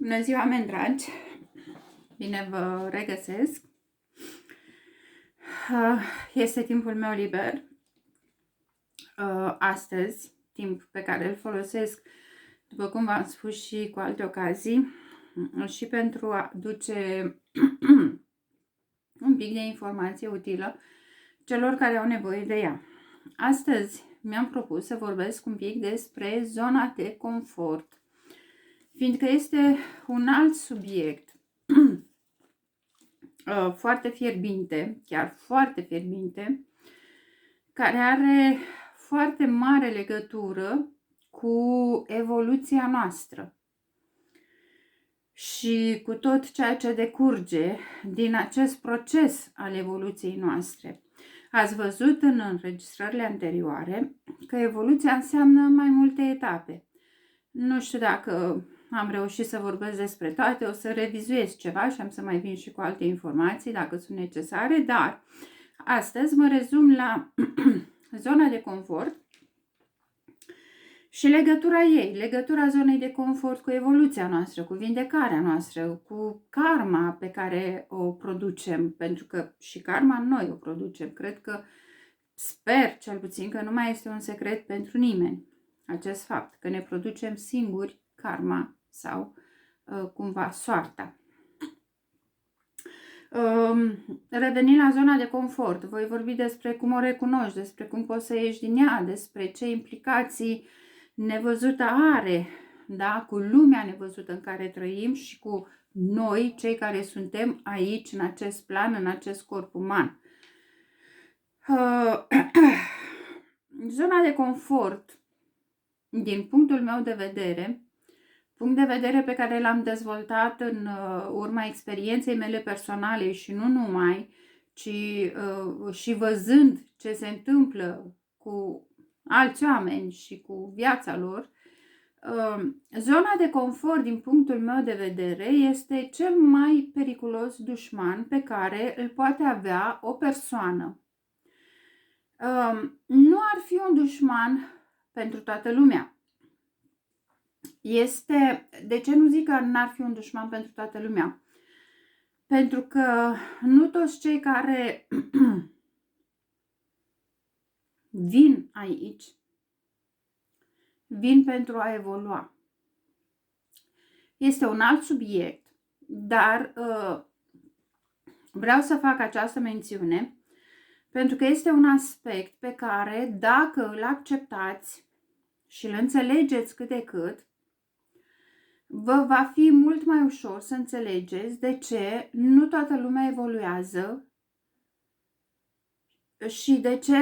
Bună ziua, oameni dragi! Bine vă regăsesc! Este timpul meu liber. Astăzi, timp pe care îl folosesc, după cum v-am spus și cu alte ocazii, și pentru a duce un pic de informație utilă celor care au nevoie de ea. Astăzi mi-am propus să vorbesc un pic despre zona de confort, fiindcă este un alt subiect foarte fierbinte, chiar foarte fierbinte, care are foarte mare legătură cu evoluția noastră și cu tot ceea ce decurge din acest proces al evoluției noastre. Ați văzut în înregistrările anterioare că evoluția înseamnă mai multe etape. Nu știu dacă am reușit să vorbesc despre toate, o să revizuiesc ceva și am să mai vin și cu alte informații dacă sunt necesare, dar astăzi mă rezum la zona de confort și legătura ei, legătura zonei de confort cu evoluția noastră, cu vindecarea noastră, cu karma pe care o producem, pentru că și karma noi o producem. Cred că, sper cel puțin că nu mai este un secret pentru nimeni acest fapt, că ne producem singuri karma sau cumva soarta. Revenind la zona de confort, voi vorbi despre cum o recunoști, despre cum poți să ieși din ea, despre ce implicații nevăzută are, da, cu lumea nevăzută în care trăim și cu noi, cei care suntem aici, în acest plan, în acest corp uman. Zona de confort, din punctul meu de vedere, punct de vedere pe care l-am dezvoltat în urma experienței mele personale și nu numai, ci și văzând ce se întâmplă cu alți oameni și cu viața lor, zona de confort, din punctul meu de vedere, este cel mai periculos dușman pe care îl poate avea o persoană. Nu ar fi un dușman pentru toată lumea. De ce nu zic că n-ar fi un dușman pentru toată lumea? Pentru că nu toți cei care vin aici, vin pentru a evolua. Este un alt subiect, dar vreau să fac această mențiune, pentru că este un aspect pe care, dacă îl acceptați și îl înțelegeți cât de cât, vă va fi mult mai ușor să înțelegeți de ce nu toată lumea evoluează și de ce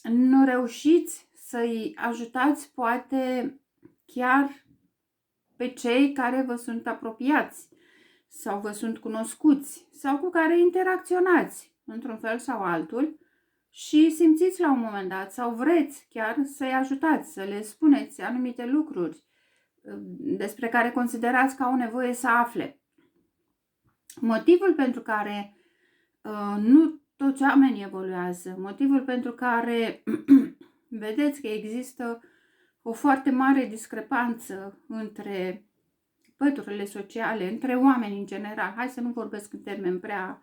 nu reușiți să-i ajutați poate chiar pe cei care vă sunt apropiați sau vă sunt cunoscuți sau cu care interacționați într-un fel sau altul și simțiți la un moment dat sau vreți chiar să-i ajutați, să le spuneți anumite lucruri despre care considerați că au nevoie să afle. Motivul pentru care nu toți oamenii evoluează, motivul pentru care vedeți că există o foarte mare discrepanță între păturile sociale, între oameni în general, hai să nu vorbesc în termeni prea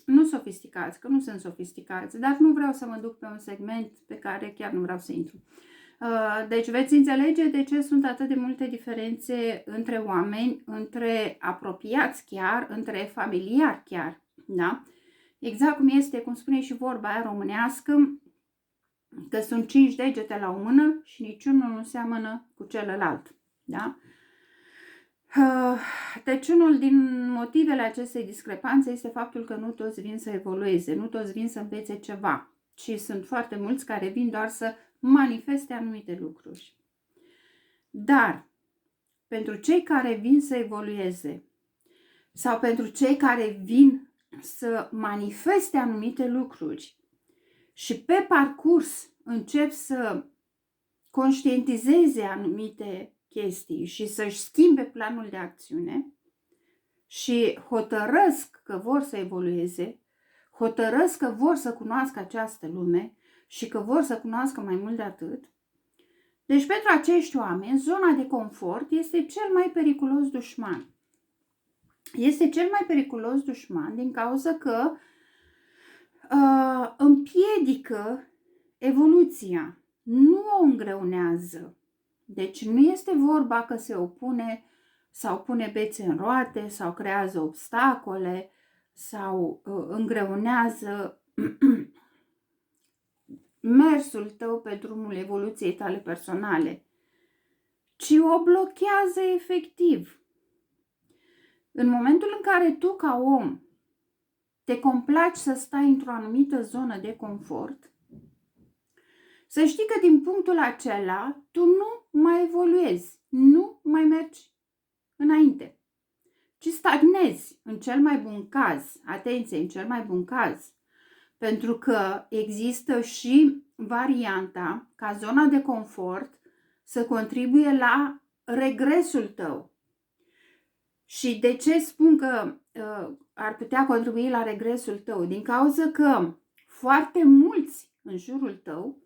nu sofisticați, că nu sunt sofisticați, dar nu vreau să mă duc pe un segment pe care chiar nu vreau să intru. Deci veți înțelege de ce sunt atât de multe diferențe între oameni, între apropiați chiar, între familiari chiar, da? Exact cum este, cum spune și vorba aia românească, că sunt 5 degete la o mână și niciunul nu seamănă cu celălalt, da? Deci unul din motivele acestei discrepanțe este faptul că nu toți vin să evolueze, nu toți vin să învețe ceva, ci sunt foarte mulți care vin doar să manifeste anumite lucruri. Dar pentru cei care vin să evolueze sau pentru cei care vin să manifeste anumite lucruri și pe parcurs încep să conștientizeze anumite chestii și să-și schimbe planul de acțiune și hotărăsc că vor să evolueze, hotărăsc că vor să cunoască această lume și că vor să cunoască mai mult de atât, Deci pentru acești oameni, zona de confort este cel mai periculos dușman. Este cel mai periculos dușman din cauza că împiedică evoluția, nu o îngreunează. Deci nu este vorba că se opune sau pune bețe în roate sau creează obstacole sau îngreunează mersul tău pe drumul evoluției tale personale, ci o blochează efectiv. În momentul în care tu, ca om, te complaci să stai într-o anumită zonă de confort, să știi că din punctul acela tu nu mai evoluezi, nu mai mergi înainte, ci stagnezi în cel mai bun caz. Atenție, în cel mai bun caz. Pentru că există și varianta ca zona de confort să contribuie la regresul tău. Și de ce spun că ar putea contribui la regresul tău? Din cauza că foarte mulți în jurul tău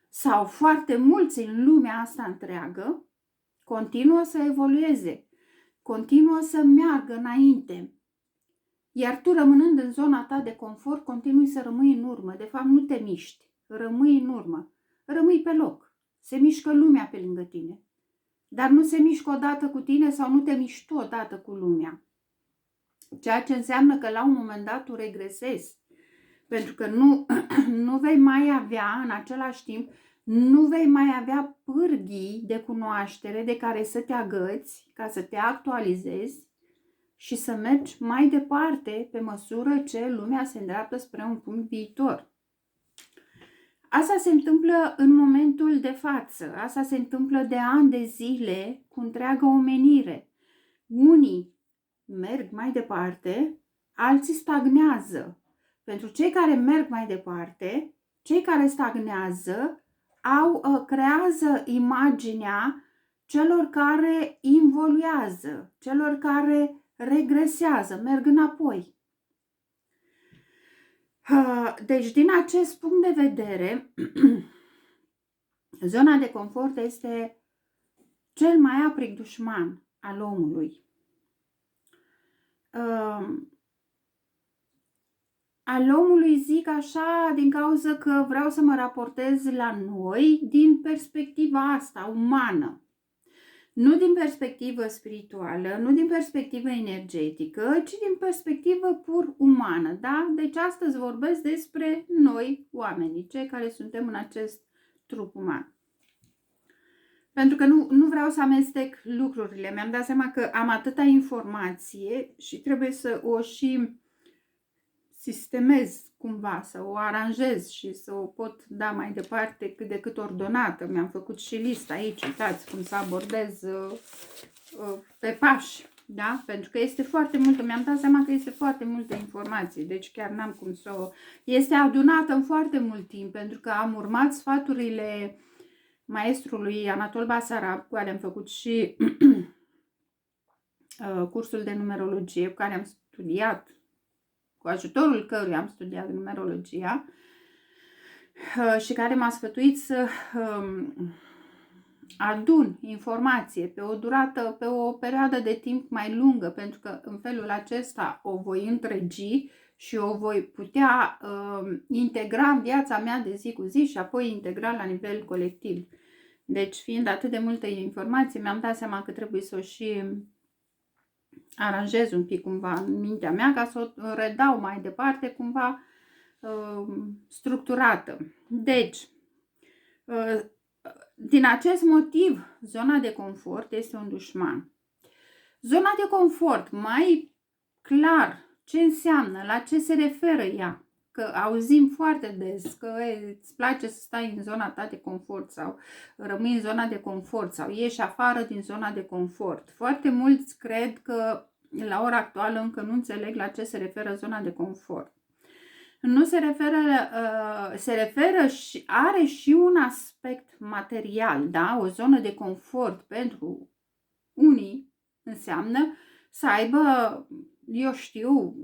sau foarte mulți în lumea asta întreagă continuă să evolueze, continuă să meargă înainte. Iar tu, rămânând în zona ta de confort, continui să rămâi în urmă. De fapt, nu te miști, rămâi în urmă, rămâi pe loc. Se mișcă lumea pe lângă tine, dar nu se mișcă odată cu tine sau nu te miști tu odată cu lumea. Ceea ce înseamnă că la un moment dat tu regresezi, pentru că nu vei mai avea în același timp, nu vei mai avea pârghii de cunoaștere de care să te agăți, ca să te actualizezi și să mergi mai departe pe măsură ce lumea se îndreaptă spre un punct viitor. Asta se întâmplă în momentul de față, asta se întâmplă de ani de zile cu întreaga omenire. Unii merg mai departe, alții stagnează. Pentru cei care merg mai departe, cei care stagnează creează imaginea celor care involuează, celor care regresează, merg înapoi. Deci, din acest punct de vedere, zona de confort este cel mai aprig dușman al omului. Al omului zic așa din cauza că vreau să mă raportez la noi din perspectiva asta, umană. Nu din perspectivă spirituală, nu din perspectivă energetică, ci din perspectivă pur umană, da? Deci astăzi vorbesc despre noi, oamenii, cei care suntem în acest trup uman. Pentru că nu vreau să amestec lucrurile. Mi-am dat seama că am atâta informație și trebuie să o și sistemez cumva, să o aranjez și să o pot da mai departe cât de cât ordonată. Mi-am făcut și lista aici, uitați cum să abordez pe pași, da? Pentru că este foarte multă, mi-am dat seama că este foarte multă informație, deci chiar n-am cum să o... Este adunată în foarte mult timp, pentru că am urmat sfaturile maestrului Anatol Basarab, cu care am făcut și cursul de numerologie, cu care am studiat, cu ajutorul căruia am studiat numerologia și care m-a sfătuit să adun informație pe o durată, pe o perioadă de timp mai lungă, pentru că în felul acesta o voi întregi și o voi putea integra în viața mea de zi cu zi și apoi integra la nivel colectiv. Deci, fiind atât de multă informație, mi-am dat seama că trebuie să o și aranjez un pic cumva în mintea mea ca să o redau mai departe cumva structurată. Deci, din acest motiv, zona de confort este un dușman. Zona de confort, mai clar ce înseamnă, la ce se referă ea, că auzim foarte des că îți place să stai în zona ta de confort sau rămâi în zona de confort sau ieși afară din zona de confort. Foarte mulți cred că la ora actuală încă nu înțeleg la ce se referă zona de confort. Nu se referă, se referă și are și un aspect material, da? O zonă de confort pentru unii înseamnă să aibă, eu știu,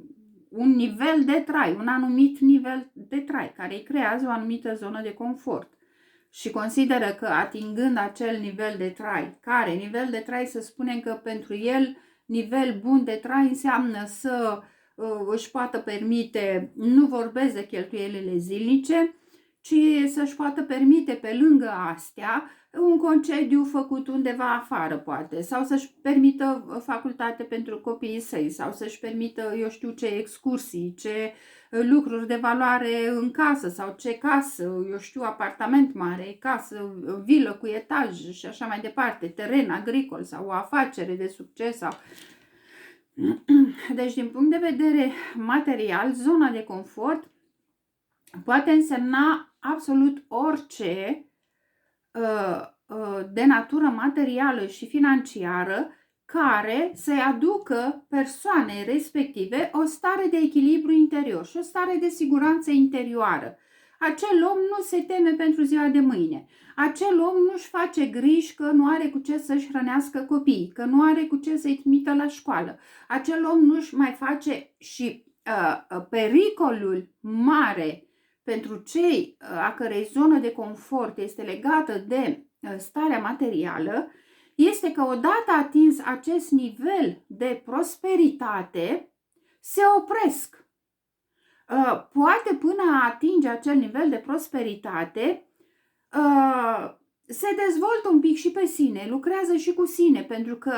un nivel de trai, un anumit nivel de trai, care îi creează o anumită zonă de confort. și consideră că atingând acel nivel de trai, care nivel de trai să spunem că pentru el nivel bun de trai înseamnă să își poată permite, nu vorbesc de cheltuielile zilnice, ci să-și poată permite pe lângă astea un concediu făcut undeva afară poate, sau să-și permită facultate pentru copiii săi, sau să-și permită, eu știu ce, excursii, ce lucruri de valoare în casă, sau ce casă, eu știu, apartament mare, casă, vilă cu etaj și așa mai departe, teren agricol sau o afacere de succes sau... Deci, din punct de vedere material, zona de confort poate însemna absolut orice de natură materială și financiară care să-i aducă persoanei respective o stare de echilibru interior și o stare de siguranță interioară. Acel om nu se teme pentru ziua de mâine. Acel om nu-și face griji că nu are cu ce să-și hrănească copiii, că nu are cu ce să-i trimită la școală. Acel om nu-și mai face și pericolul mare pentru cei a cărei zonă de confort este legată de starea materială, este că odată atins acest nivel de prosperitate, se opresc. Poate până a atinge acel nivel de prosperitate, se dezvoltă un pic și pe sine, lucrează și cu sine, pentru că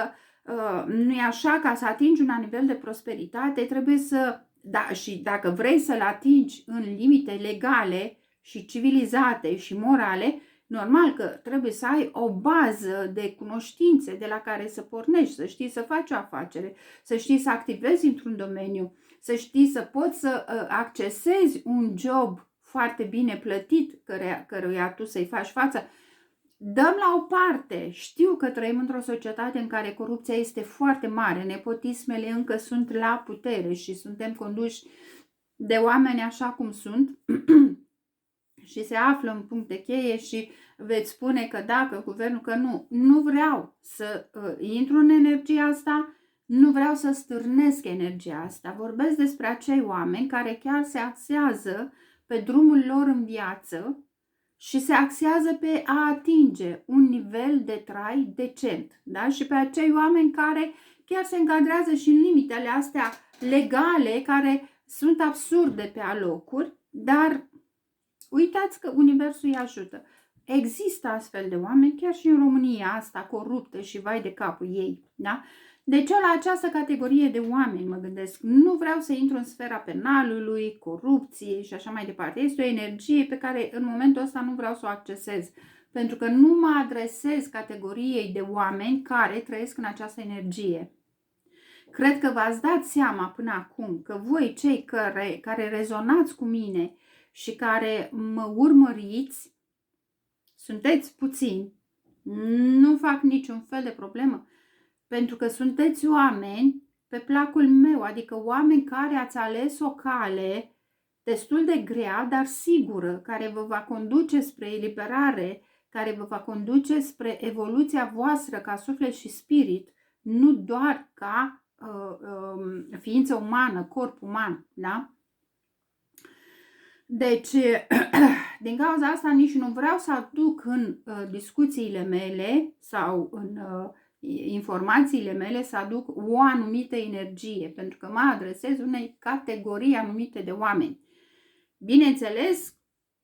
nu e așa, ca să atingi un nivel de prosperitate, trebuie să, și dacă vrei să-l atingi în limite legale și civilizate și morale, normal că trebuie să ai o bază de cunoștințe de la care să pornești, să știi să faci o afacere, să știi să activezi într-un domeniu, să știi să poți să accesezi un job foarte bine plătit căruia tu să-i faci față. Dăm la o parte, știu că trăim într-o societate în care corupția este foarte mare, nepotismele încă sunt la putere și suntem conduși de oameni așa cum sunt și se află în puncte cheie și veți spune că dacă guvernul, că nu vreau să intru în energia asta, nu vreau să stârnesc energia asta. Vorbesc despre acei oameni care chiar se axează pe drumul lor în viață și se axează pe a atinge un nivel de trai decent. Da? Și pe acei oameni care chiar se încadrează și în limitele astea legale, care sunt absurde pe alocuri, dar uitați că universul îi ajută. Există astfel de oameni chiar și în România asta coruptă și vai de capul ei. Da? Deci la această categorie de oameni mă gândesc, nu vreau să intru în sfera penalului, corupției și așa mai departe. Este o energie pe care în momentul ăsta nu vreau să o accesez, pentru că nu mă adresez categoriei de oameni care trăiesc în această energie. Cred că v-ați dat seama până acum că voi, cei care rezonați cu mine și care mă urmăriți, sunteți puțini, nu fac niciun fel de problemă, pentru că sunteți oameni pe placul meu, adică oameni care ați ales o cale destul de grea, dar sigură, care vă va conduce spre eliberare, care vă va conduce spre evoluția voastră ca suflet și spirit, nu doar ca ființă umană, corp uman, da? Deci, din cauza asta nici nu vreau să aduc în discuțiile mele sau în informațiile mele să aduc o anumită energie, pentru că mă adresez unei categorii anumite de oameni. Bineînțeles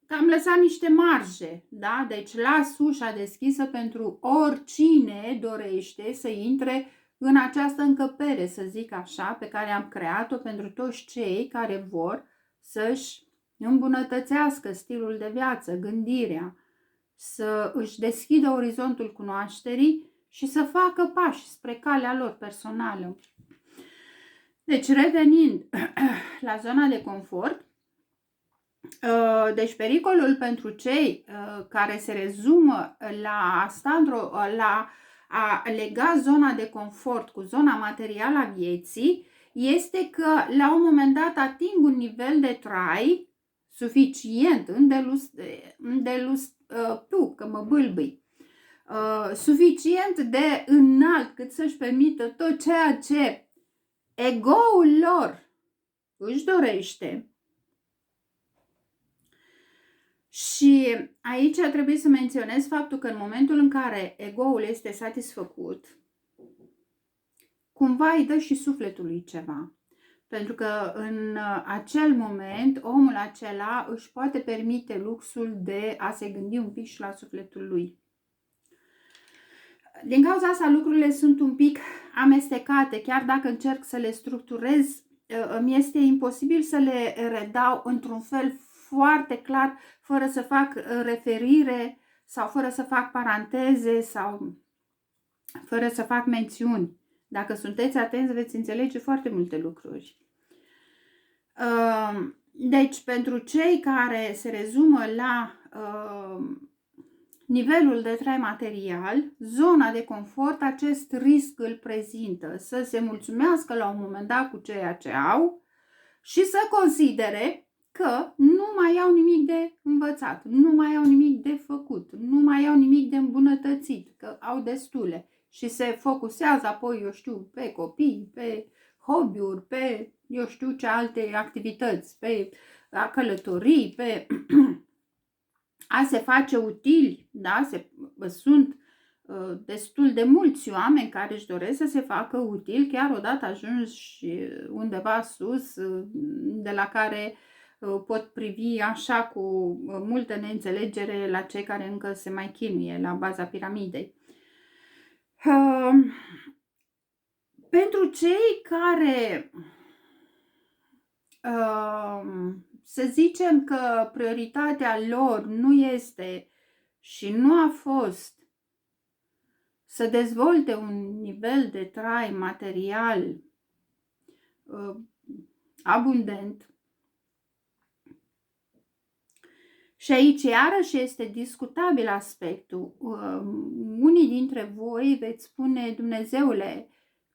că am lăsat niște marje, da? Deci las ușa deschisă pentru oricine dorește să intre în această încăpere, să zic așa, pe care am creat-o pentru toți cei care vor să-și îmbunătățească stilul de viață, gândirea, să își deschidă orizontul cunoașterii și să facă pași spre calea lor personală. Deci, revenind la zona de confort, deci pericolul pentru cei care se rezumă la asta, la a lega zona de confort cu zona materială a vieții, este că la un moment dat ating un nivel de trai suficient, că mă bâlbâi, suficient de înalt cât să-și permită tot ceea ce ego-ul lor își dorește Și aici trebuie să menționez faptul că în momentul în care ego-ul este satisfăcut, cumva îi dă și sufletului ceva. Pentru că în acel moment omul acela își poate permite luxul de a se gândi un pic și la sufletul lui. Din cauza asta lucrurile sunt un pic amestecate, chiar dacă încerc să le structurez, îmi este imposibil să le redau într-un fel foarte clar, fără să fac referire sau fără să fac paranteze sau fără să fac mențiuni. Dacă sunteți atenți, veți înțelege foarte multe lucruri. Deci, pentru cei care se rezumă la nivelul de trai material, zona de confort, acest risc îl prezintă să se mulțumească la un moment dat cu ceea ce au și să considere că nu mai au nimic de învățat, nu mai au nimic de făcut, nu mai au nimic de îmbunătățit, că au destule și se focusează apoi, eu știu, pe copii, pe hobby-uri, pe eu știu ce alte activități, pe a călătorii, pe a se face utili, da? Sunt destul de mulți oameni care își doresc să se facă util, chiar odată ajungi undeva sus, de la care pot privi așa cu multă neînțelegere la cei care încă se mai chinuie la baza piramidei. Pentru cei care să zicem că prioritatea lor nu este și nu a fost să dezvolte un nivel de trai material abundent. Și aici iarăși este discutabil aspectul. Unii dintre voi veți spune, Dumnezeule,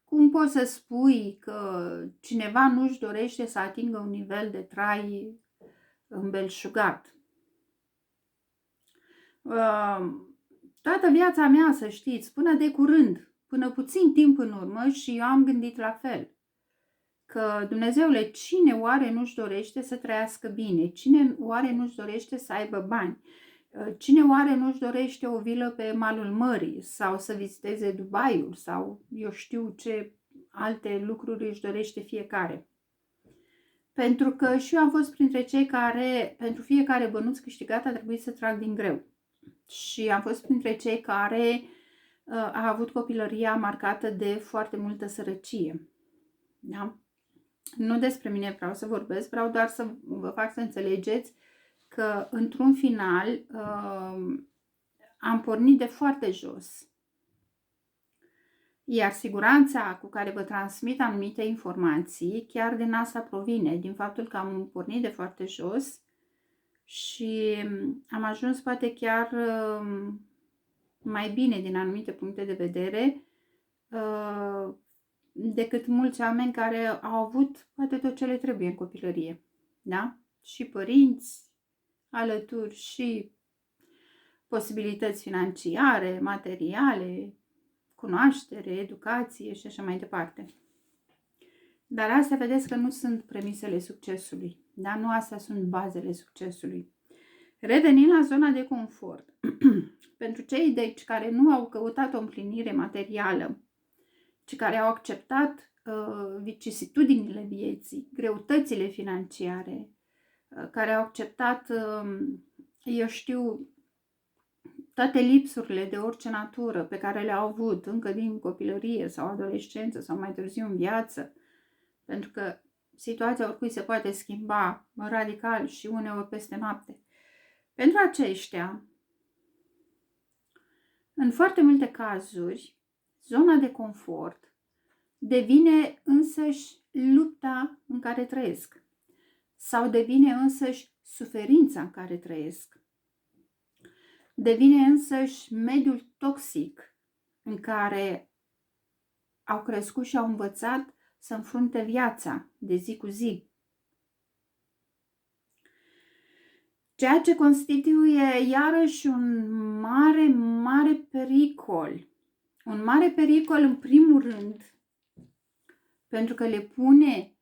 cum poți să spui că cineva nu-și dorește să atingă un nivel de trai îmbelșugat? Toată viața mea, să știți, până de curând, până puțin timp în urmă, și eu am gândit la fel. Că, Dumnezeule, cine oare nu-și dorește să trăiască bine? Cine oare nu-și dorește să aibă bani? Cine oare nu-și dorește o vilă pe malul mării? Sau să viziteze Dubaiul? Sau eu știu ce alte lucruri își dorește fiecare? Pentru că și eu am fost printre cei care, pentru fiecare bănuț câștigat, a trebuit să trag din greu. Și am fost printre cei care a avut copilăria marcată de foarte multă sărăcie. Da? Nu despre mine vreau să vorbesc, vreau doar să vă fac să înțelegeți că într-un final am pornit de foarte jos. Iar siguranța cu care vă transmit anumite informații, chiar din asta provine, din faptul că am pornit de foarte jos și am ajuns poate chiar mai bine din anumite puncte de vedere decât mulți oameni care au avut poate tot ce le trebuie în copilărie. Da? Și părinți alături și posibilități financiare, materiale, cunoaștere, educație și așa mai departe. Dar astea vedeți că nu sunt premisele succesului. Da? Nu astea sunt bazele succesului. Revenind la zona de confort. Pentru cei deci care nu au căutat o împlinire materială, ci care au acceptat vicisitudinile vieții, greutățile financiare, care au acceptat, eu știu, toate lipsurile de orice natură pe care le-au avut încă din copilărie sau adolescență sau mai târziu în viață, pentru că situația oricui se poate schimba radical și uneori peste noapte. Pentru aceștia, în foarte multe cazuri, zona de confort devine însăși lupta în care trăiesc sau devine însăși suferința în care trăiesc. Devine însăși mediul toxic în care au crescut și au învățat să înfrunte viața de zi cu zi. Ceea ce constituie iarăși un mare, mare pericol. Un mare pericol în primul rând pentru că le pune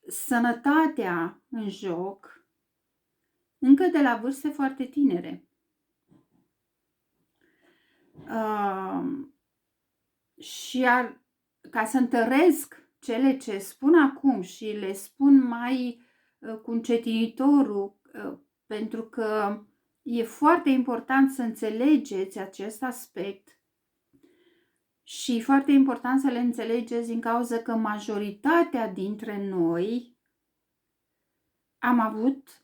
sănătatea în joc, încă de la vârste foarte tinere. Și ca să întăresc cele ce spun acum și le spun mai cu încetinitorul, pentru că e foarte important să înțelegeți acest aspect și foarte important să le înțelegeți din cauza că majoritatea dintre noi am avut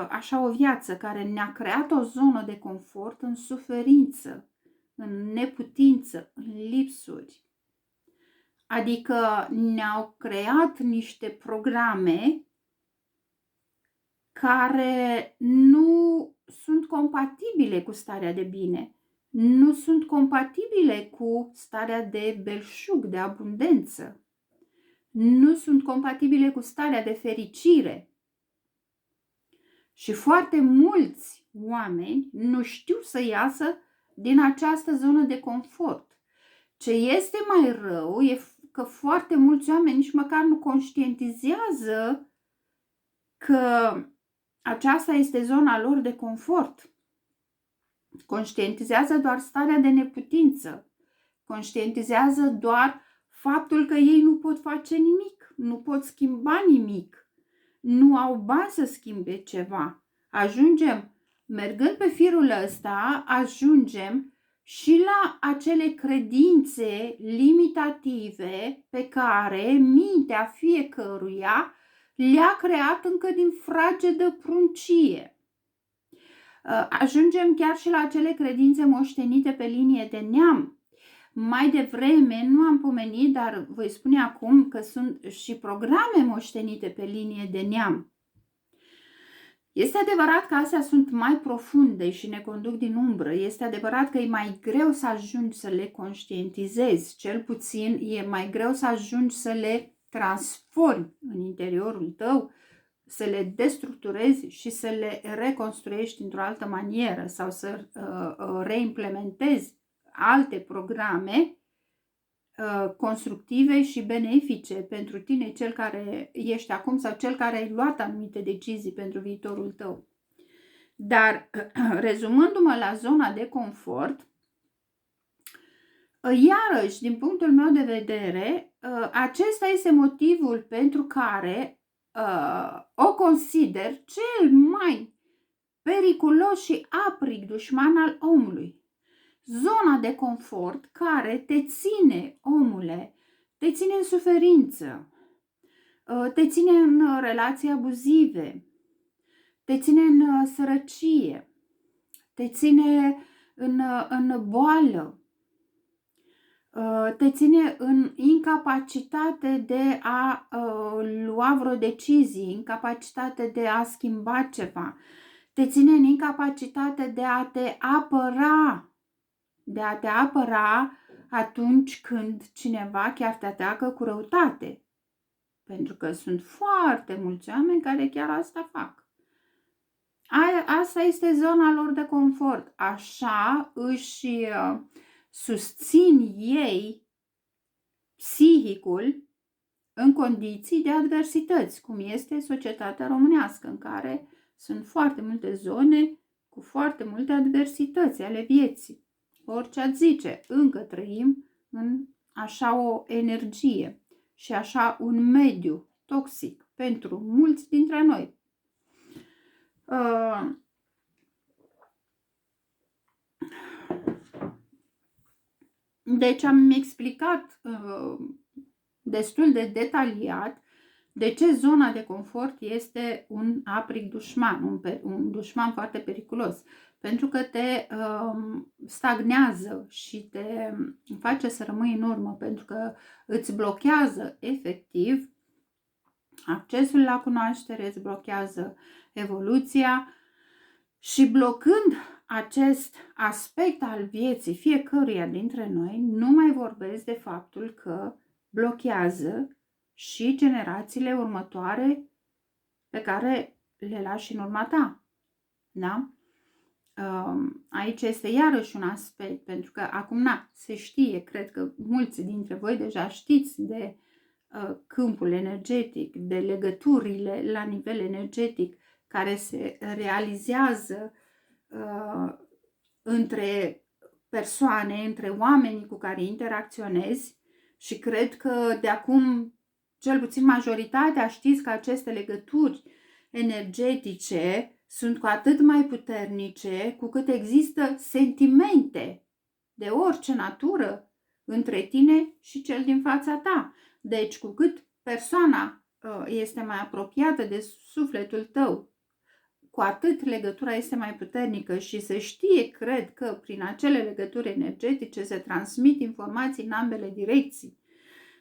așa o viață care ne-a creat o zonă de confort în suferință, în neputință, în lipsuri. Adică ne-au creat niște programe care nu sunt compatibile cu starea de bine, nu sunt compatibile cu starea de belșug, de abundență, nu sunt compatibile cu starea de fericire. Și foarte mulți oameni nu știu să iasă din această zonă de confort. Ce este mai rău e că foarte mulți oameni nici măcar nu conștientizează că aceasta este zona lor de confort. Conștientizează doar starea de neputință. Conștientizează doar faptul că ei nu pot face nimic, nu pot schimba nimic, nu au bani să schimbe ceva. Mergând pe firul ăsta, ajungem și la acele credințe limitative pe care mintea fiecăruia le-a creat încă din fragedă pruncie. Ajungem chiar și la acele credințe moștenite pe linie de neam. Mai devreme nu am pomenit, dar voi spune acum că sunt și programe moștenite pe linie de neam. Este adevărat că astea sunt mai profunde și ne conduc din umbră. Este adevărat că e mai greu să ajungi să le conștientizezi. Cel puțin e mai greu să ajungi să le transformi în interiorul tău, să le destructurezi și să le reconstruiești într-o altă manieră sau să reimplementezi alte programe constructive și benefice pentru tine, cel care ești acum sau cel care ai luat anumite decizii pentru viitorul tău. Dar, rezumându-mă la zona de confort, iarăși, din punctul meu de vedere, acesta este motivul pentru care o consider cel mai periculos și aprig dușman al omului. Zona de confort care te ține, omule, te ține în suferință, te ține în relații abuzive, te ține în sărăcie, te ține în boală, te ține în incapacitate de a lua vreo decizie, incapacitate de a schimba ceva, te ține în incapacitate de a te apăra, atunci când cineva chiar te atacă cu răutate. Pentru că sunt foarte mulți oameni care chiar asta fac. Asta este zona lor de confort. Așa își susțin ei psihicul în condiții de adversități, cum este societatea românească, în care sunt foarte multe zone cu foarte multe adversități ale vieții. Orice ați zice, încă trăim în așa o energie și așa un mediu toxic pentru mulți dintre noi. Deci am explicat destul de detaliat de ce zona de confort este un aprig dușman, un dușman foarte periculos. Pentru că te stagnează și te face să rămâi în urmă, pentru că îți blochează efectiv accesul la cunoaștere, îți blochează evoluția și blocând acest aspect al vieții fiecăruia dintre noi, nu mai vorbesc de faptul că blochează și generațiile următoare pe care le lași în urma ta. Da? Aici este iarăși un aspect, pentru că acum se știe, cred că mulți dintre voi deja știți de câmpul energetic, de legăturile la nivel energetic care se realizează între persoane, între oamenii cu care interacționezi și cred că de acum, cel puțin majoritatea, știți că aceste legături energetice sunt cu atât mai puternice cu cât există sentimente de orice natură între tine și cel din fața ta. Deci, cu cât persoana este mai apropiată de sufletul tău, cu atât legătura este mai puternică și se știe, cred că prin acele legături energetice se transmit informații în ambele direcții.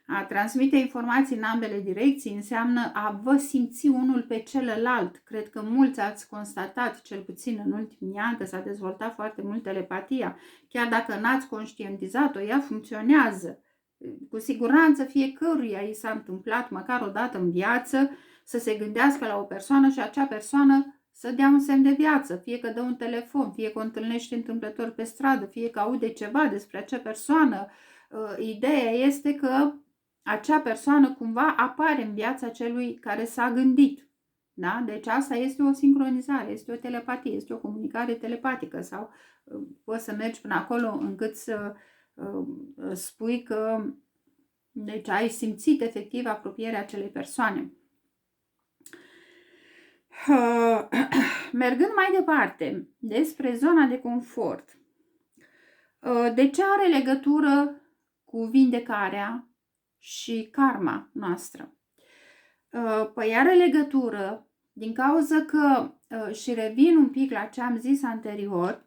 A transmite informații în ambele direcții înseamnă a vă simți unul pe celălalt. Cred că mulți ați constatat, cel puțin în ultimii ani, că s-a dezvoltat foarte mult telepatia. Chiar dacă n-ați conștientizat-o, ea funcționează. Cu siguranță fiecăruia i s-a întâmplat măcar o dată în viață să se gândească la o persoană și acea persoană să dea un semn de viață, fie că dă un telefon, fie că o întâlnește întâmplător pe stradă, fie că aude ceva despre acea persoană. Ideea este că acea persoană cumva apare în viața celui care s-a gândit. Da? Deci asta este o sincronizare, este o telepatie, este o comunicare telepatică sau poți să mergi până acolo încât să spui că deci ai simțit efectiv apropierea acelei persoane. Mergând mai departe despre zona de confort, de ce are legătură cu vindecarea și karma noastră? Păi are legătură din cauza că, și revin un pic la ce am zis anterior,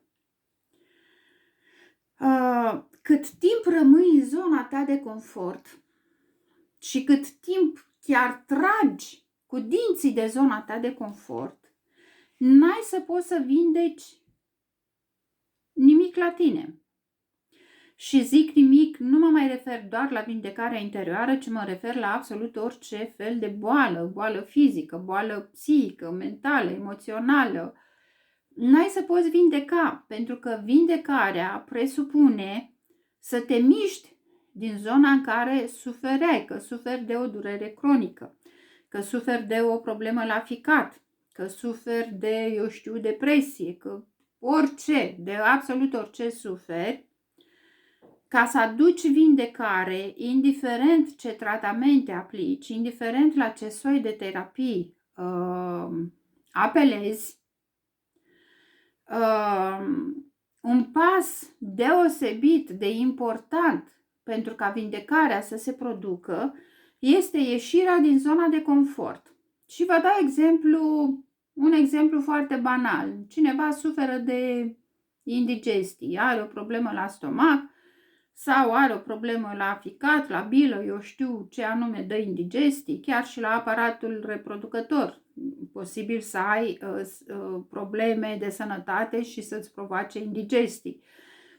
cât timp rămâi în zona ta de confort și cât timp chiar tragi cu dinții de zona ta de confort, n-ai să poți să vindeci nimic la tine. Și zic nimic, nu mă mai refer doar la vindecarea interioară, ci mă refer la absolut orice fel de boală, boală fizică, boală psihică, mentală, emoțională. N-ai să poți vindeca, pentru că vindecarea presupune să te miști din zona în care sufereai, că suferi de o durere cronică, că suferi de o problemă la ficat, că suferi de, eu știu, depresie, că orice, de absolut orice suferi, ca să aduci vindecare, indiferent ce tratamente aplici, indiferent la ce soi de terapii apelezi, un pas deosebit de important pentru ca vindecarea să se producă este ieșirea din zona de confort. Și vă dau un exemplu foarte banal. Cineva suferă de indigestii, are o problemă la stomac sau are o problemă la ficat, la bilă, eu știu ce anume dă indigestii, chiar și la aparatul reproducător. Posibil să ai probleme de sănătate și să-ți provoace indigestii.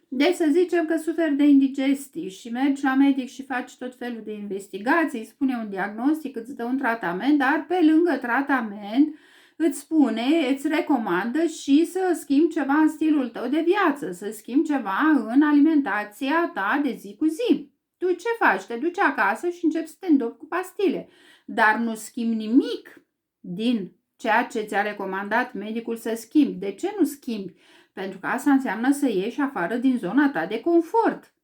Deci să zicem că suferi de indigestii și mergi la medic și faci tot felul de investigații, îți spune un diagnostic, îți dă un tratament, dar pe lângă tratament îți spune, îți recomandă și să schimbi ceva în stilul tău de viață, să schimbi ceva în alimentația ta de zi cu zi. Tu ce faci? Te duci acasă și începi să te îndopi cu pastile, dar nu schimbi nimic din ceea ce ți-a recomandat medicul să schimbi. De ce nu schimbi? Pentru că asta înseamnă să ieși afară din zona ta de confort,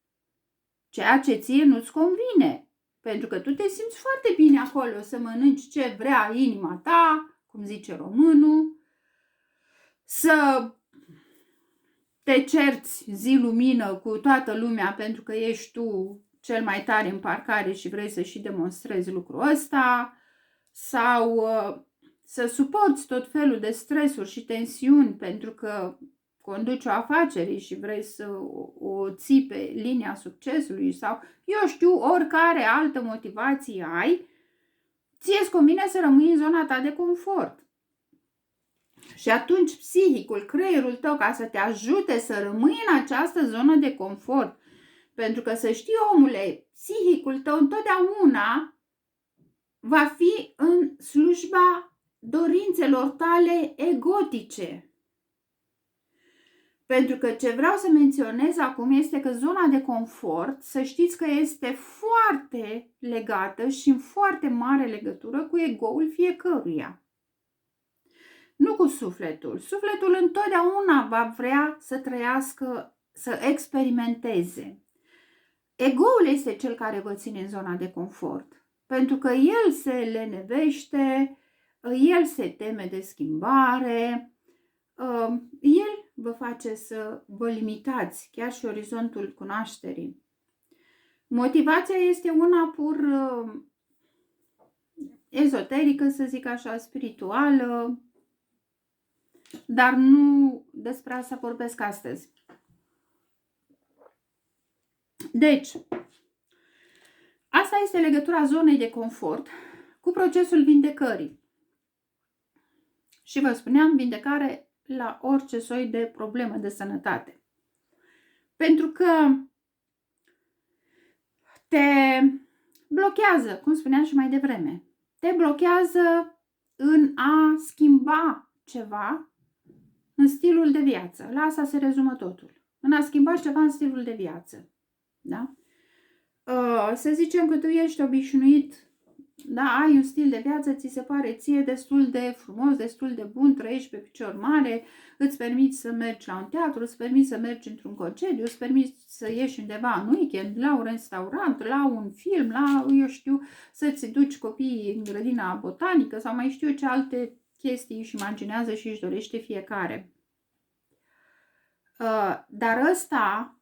ceea ce ție nu-ți convine, pentru că tu te simți foarte bine acolo să mănânci ce vrea inima ta, cum zice românul, să te cerți zi lumină cu toată lumea pentru că ești tu cel mai tare în parcare și vrei să și demonstrezi lucrul ăsta, sau să suporți tot felul de stresuri și tensiuni pentru că conduci o afacere și vrei să o ții pe linia succesului sau, eu știu, oricare altă motivație ai, ție-ți convine să rămâi în zona ta de confort. Și atunci psihicul, creierul tău, ca să te ajute să rămâi în această zonă de confort, pentru că să știi, omule, psihicul tău întotdeauna va fi în slujba dorințelor tale egotice. Pentru că ce vreau să menționez acum este că zona de confort, să știți că este foarte legată și în foarte mare legătură cu ego-ul fiecăruia. nu cu sufletul. Sufletul întotdeauna va vrea să trăiască, să experimenteze. Ego-ul este cel care vă ține în zona de confort, pentru că el se lenevește, el se teme de schimbare, el vă face să vă limitați chiar și orizontul cunoașterii. Motivația este una pur ezoterică, să zic așa, spirituală, dar nu despre asta vorbesc astăzi. Deci, asta este legătura zonei de confort cu procesul vindecării. Și vă spuneam, vindecare la orice soi de problemă de sănătate. Pentru că te blochează, cum spuneam și mai devreme, te blochează în a schimba ceva în stilul de viață. La asta se rezumă totul. În a schimba ceva în stilul de viață. Da? Să zicem că tu ești obișnuit, da, ai un stil de viață, ți se pare ție destul de frumos, destul de bun, trăiești pe picior mare, îți permiți să mergi la un teatru, îți permiți să mergi într-un concediu, îți permiți să ieși undeva în weekend, la un restaurant, la un film, la, eu știu, să-ți duci copiii în grădina botanică sau mai știu ce alte chestii își imaginează și își dorește fiecare. Dar ăsta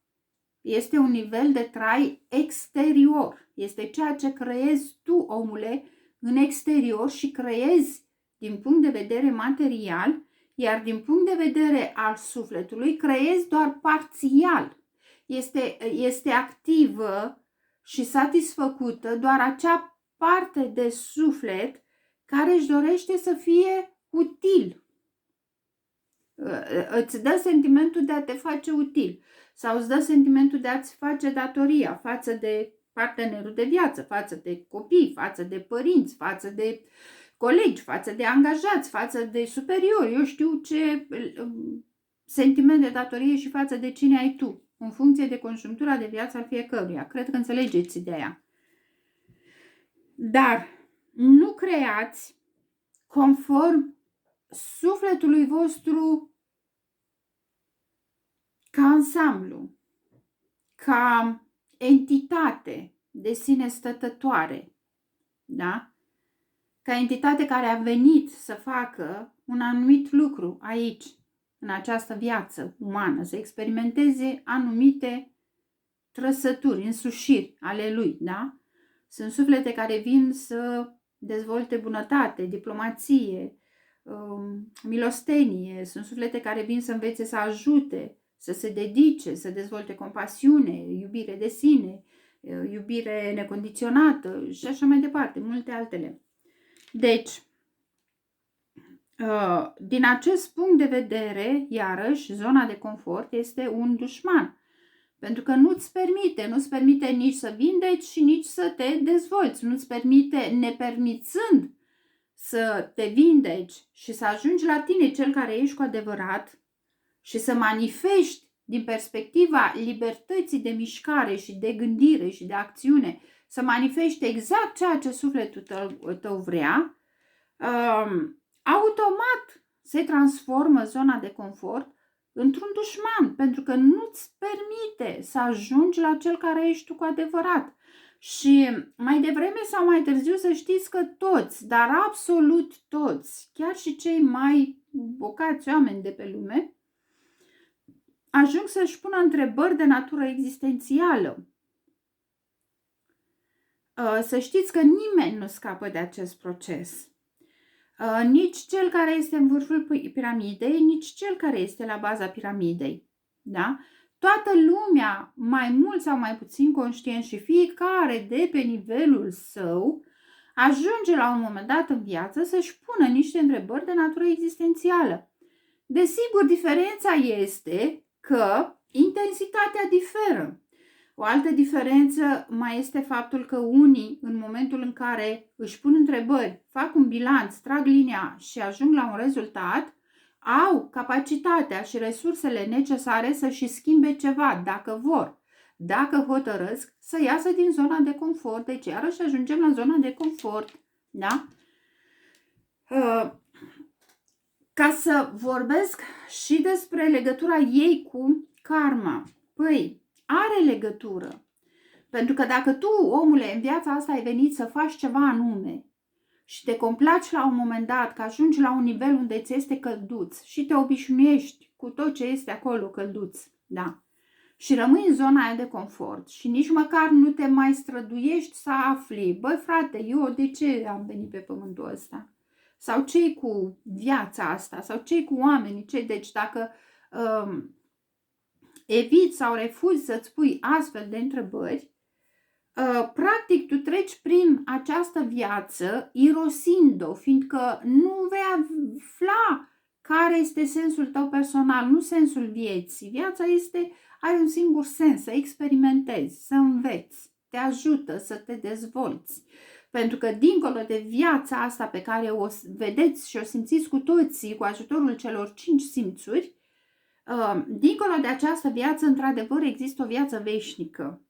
este un nivel de trai exterior. Este ceea ce creezi tu, omule, în exterior și creezi din punct de vedere material, iar din punct de vedere al sufletului creezi doar parțial. Este activă și satisfăcută doar acea parte de suflet care își dorește să fie util. Îți dă sentimentul de a te face util sau îți dă sentimentul de a-ți face datoria față de partenerul de viață, față de copii, față de părinți, față de colegi, față de angajați, față de superiori. Eu știu ce sentiment de datorie și față de cine ai tu, în funcție de conjunctura de viață al fiecăruia. Cred că înțelegeți ideea. Dar nu creați conform sufletului vostru ca ansamblu, ca entitate de sine stătătoare, da? Ca entitate care a venit să facă un anumit lucru aici, în această viață umană, să experimenteze anumite trăsături, însușiri ale lui, da? Sunt suflete care vin să dezvolte bunătate, diplomație, milostenie, sunt suflete care vin să învețe să ajute, să se dedice, să dezvolte compasiune, iubire de sine, iubire necondiționată și așa mai departe, multe altele. Deci, din acest punct de vedere, iarăși, zona de confort este un dușman. Pentru că nu-ți permite nici să vindeci și nici să te dezvolți. Nu-ți permite, nepermițând să te vindeci și să ajungi la tine cel care ești cu adevărat și să manifesti din perspectiva libertății de mișcare și de gândire și de acțiune, să manifesti exact ceea ce sufletul tău vrea, automat se transformă zona de confort într-un dușman, pentru că nu-ți permite să ajungi la cel care ești tu cu adevărat. Și mai devreme sau mai târziu să știți că toți, dar absolut toți, chiar și cei mai bogați oameni de pe lume, ajung să-și pună întrebări de natură existențială. Să știți că nimeni nu scapă de acest proces. Nici cel care este în vârful piramidei, nici cel care este la baza piramidei. Da? Toată lumea, mai mult sau mai puțin conștient și fiecare de pe nivelul său, ajunge la un moment dat în viață să-și pună niște întrebări de natură existențială. Desigur, diferența este că intensitatea diferă. O altă diferență mai este faptul că unii, în momentul în care își pun întrebări, fac un bilanț, trag linia și ajung la un rezultat, au capacitatea și resursele necesare să-și schimbe ceva, dacă vor, dacă hotărăsc să iasă din zona de confort. Deci iarăși ajungem la zona de confort. Da? Ca să vorbesc și despre legătura ei cu karma. Păi, are legătură. Pentru că dacă tu, omule, în viața asta ai venit să faci ceva anume și te complaci la un moment dat, că ajungi la un nivel unde ți este călduț și te obișnuiești cu tot ce este acolo călduț, da, și rămâi în zona aia de confort și nici măcar nu te mai străduiești să afli, băi frate, eu de ce am venit pe pământul ăsta? Sau ce-i cu viața asta? Sau ce-i cu oamenii? Deci dacă eviți sau refuzi să-ți pui astfel de întrebări, practic tu treci prin această viață irosind-o, fiindcă nu vei afla care este sensul tău personal, nu sensul vieții. Viața are un singur sens, să experimentezi, să înveți, te ajută să te dezvolți. Pentru că dincolo de viața asta pe care o vedeți și o simțiți cu toții cu ajutorul celor 5 simțuri, dincolo de această viață, într-adevăr, există o viață veșnică.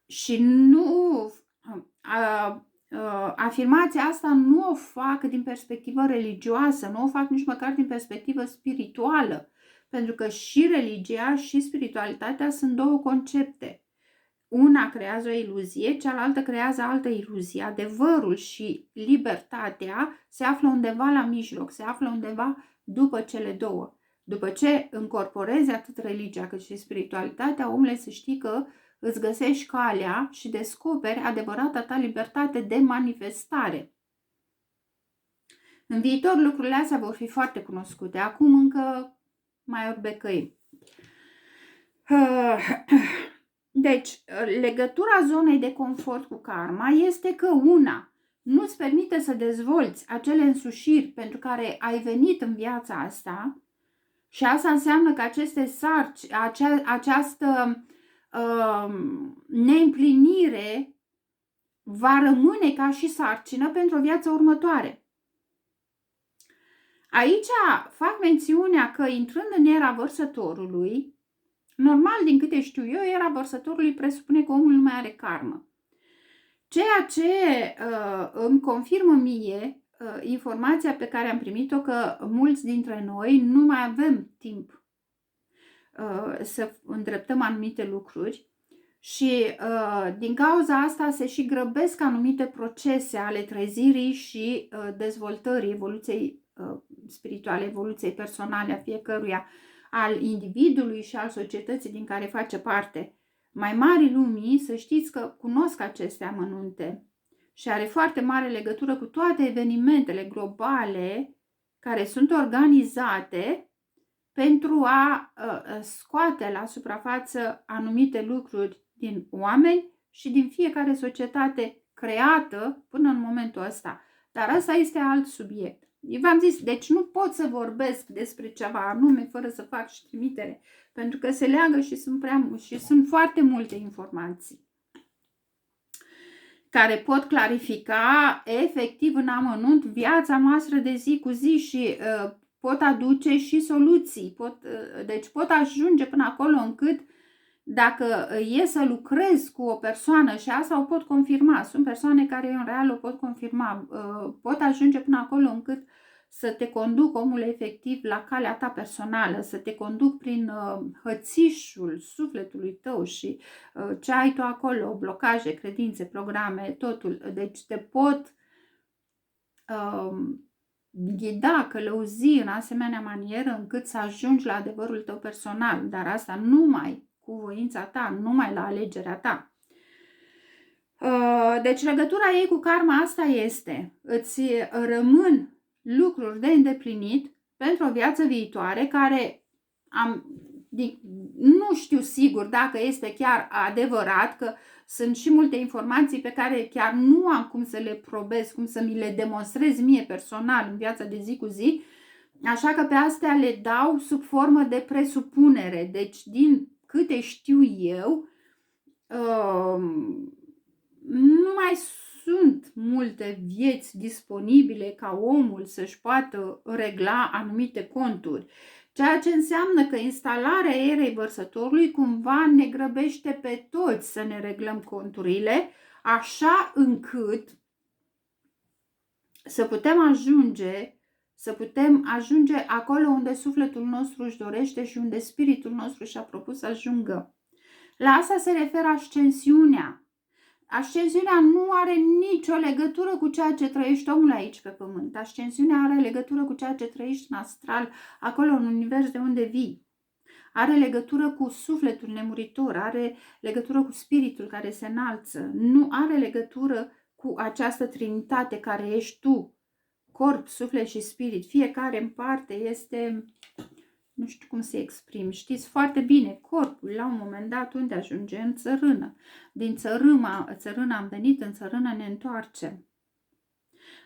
Și nu, afirmația asta nu o fac din perspectivă religioasă, nu o fac nici măcar din perspectivă spirituală, pentru că și religia și spiritualitatea sunt două concepte. Una creează o iluzie, cealaltă creează altă iluzie. Adevărul și libertatea se află undeva la mijloc, se află undeva după cele două. După ce încorporezi atât religia cât și spiritualitatea, omule, să știi că îți găsești calea și descoperi adevărata ta libertate de manifestare. În viitor lucrurile astea vor fi foarte cunoscute. Acum încă mai orbecăi. Deci, legătura zonei de confort cu karma este că una, nu-ți permite să dezvolți acele însușiri pentru care ai venit în viața asta și asta înseamnă că aceste sarci, această neîmplinire va rămâne ca și sarcină pentru o viață următoare. Aici fac mențiunea că intrând în era vărsătorului, normal, din câte știu eu, era vărsătorului presupune că omul nu mai are karmă. Ceea ce îmi confirmă mie informația pe care am primit-o că mulți dintre noi nu mai avem timp să îndreptăm anumite lucruri și din cauza asta se și grăbesc anumite procese ale trezirii și dezvoltării, evoluției spirituale, evoluției personale a fiecăruia, al individului și al societății din care face parte. Mai mari lumii, să știți că cunosc aceste amănunte și are foarte mare legătură cu toate evenimentele globale care sunt organizate pentru a scoate la suprafață anumite lucruri din oameni și din fiecare societate creată până în momentul ăsta. Dar asta este alt subiect. V-am zis, deci nu pot să vorbesc despre ceva anume fără să fac și trimitere, pentru că se leagă și sunt foarte multe informații care pot clarifica efectiv în amănunt viața noastră de zi cu zi și pot aduce și soluții. Deci pot ajunge până acolo încât dacă e să lucrez cu o persoană, și asta o pot confirma, sunt persoane care în real o pot confirma, pot ajunge până acolo încât să te conduc, omule, efectiv la calea ta personală, să te conduc prin hățișul sufletului tău și ce ai tu acolo, blocaje, credințe, programe, totul. Deci te pot ghida, călăuzi în asemenea manieră încât să ajungi la adevărul tău personal, dar asta numai cu voința ta, numai la alegerea ta. Deci legătura ei cu karma asta este, îți rămân lucruri de îndeplinit pentru o viață viitoare care nu știu sigur dacă este chiar adevărat, că sunt și multe informații pe care chiar nu am cum să le probez, cum să mi le demonstrez mie personal în viața de zi cu zi, așa că pe astea le dau sub formă de presupunere. Deci din câte știu eu, nu mai sunt multe vieți disponibile ca omul să-și poată regla anumite conturi, ceea ce înseamnă că instalarea erei vărsătorului cumva ne grăbește pe toți să ne reglăm conturile, așa încât să putem ajunge să putem ajunge acolo unde sufletul nostru își dorește și unde spiritul nostru și-a propus să ajungă. La asta se referă ascensiunea. Ascensiunea nu are nicio legătură cu ceea ce trăiești omul aici pe pământ. Ascensiunea are legătură cu ceea ce trăiești în astral, acolo în univers de unde vii. Are legătură cu sufletul nemuritor, are legătură cu spiritul care se înalță. Nu are legătură cu această trinitate care ești tu, corp, suflet și spirit. Fiecare în parte este, nu știu cum să exprim, știți foarte bine, corpul la un moment dat unde ajunge? În țărână. Din țărână am venit, în țărână ne întoarcem.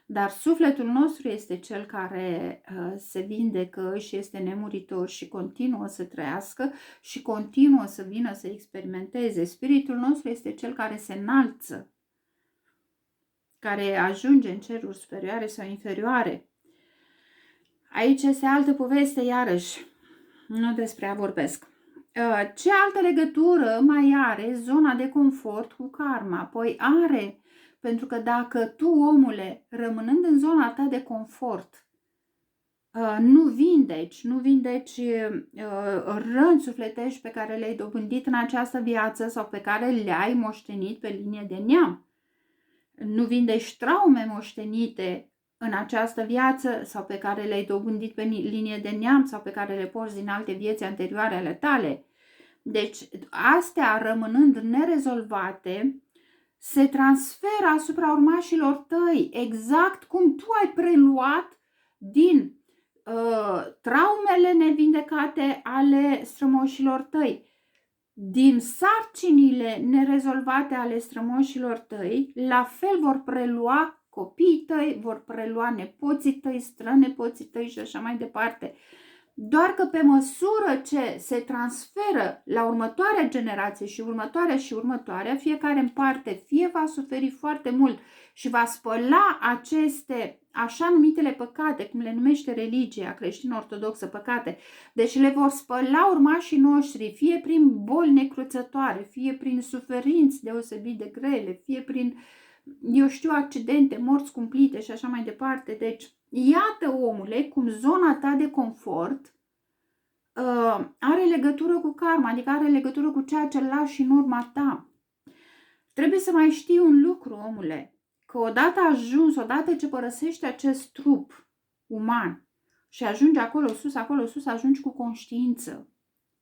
Dar sufletul nostru este cel care se vindecă și este nemuritor și continuă să trăiască și continuă să vină să experimenteze. Spiritul nostru este cel care se înalță, care ajunge în ceruri superioare sau inferioare. Aici este altă poveste, iarăși, nu despre ea vorbesc. Ce altă legătură mai are zona de confort cu karma? Păi are, pentru că dacă tu, omule, rămânând în zona ta de confort, nu vindeci răni sufletești pe care le-ai dobândit în această viață sau pe care le-ai moștenit pe linie de neam, nu vindeci traume moștenite în această viață sau pe care le-ai dobândit pe linie de neam sau pe care le porți din alte vieți anterioare ale tale. Deci astea, rămânând nerezolvate, se transferă asupra urmașilor tăi, exact cum tu ai preluat din traumele nevindecate ale strămoșilor tăi, din sarcinile nerezolvate ale strămoșilor tăi. La fel vor prelua copiii tăi, vor prelua nepoții tăi, strănepoții tăi și așa mai departe. Doar că pe măsură ce se transferă la următoarea generație și următoarea, fiecare în parte fie va suferi foarte mult și va spăla aceste așa numitele păcate, cum le numește religia creștin-ortodoxă, păcate, deci le vor spăla urmașii noștri, fie prin boli necruțătoare, fie prin suferinți deosebit de grele, fie prin, eu știu, accidente, morți cumplite și așa mai departe. Deci, iată, omule, cum zona ta de confort are legătură cu karma, adică are legătură cu ceea ce lași în urma ta. Trebuie să mai știi un lucru, omule, că odată ce părăsești acest trup uman și ajungi acolo sus, ajungi cu conștiință.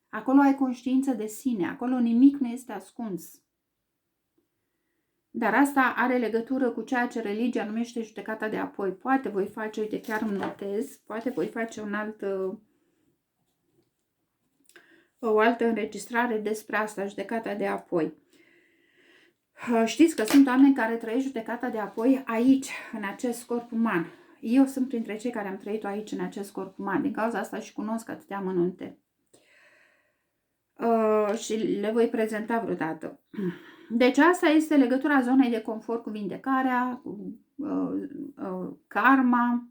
Acolo ai conștiință de sine, acolo nimic nu este ascuns. Dar asta are legătură cu ceea ce religia numește judecata de apoi. Poate voi face, uite, chiar îmi notez, poate voi face o altă înregistrare despre asta, judecata de apoi. Știți că sunt oameni care trăiesc judecata de apoi aici, în acest corp uman. Eu sunt printre cei care am trăit-o aici, în acest corp uman. Din cauza asta și cunosc atâtea amănunte. Și le voi prezenta vreodată. Deci asta este legătura zonei de confort cu vindecarea, cu karma.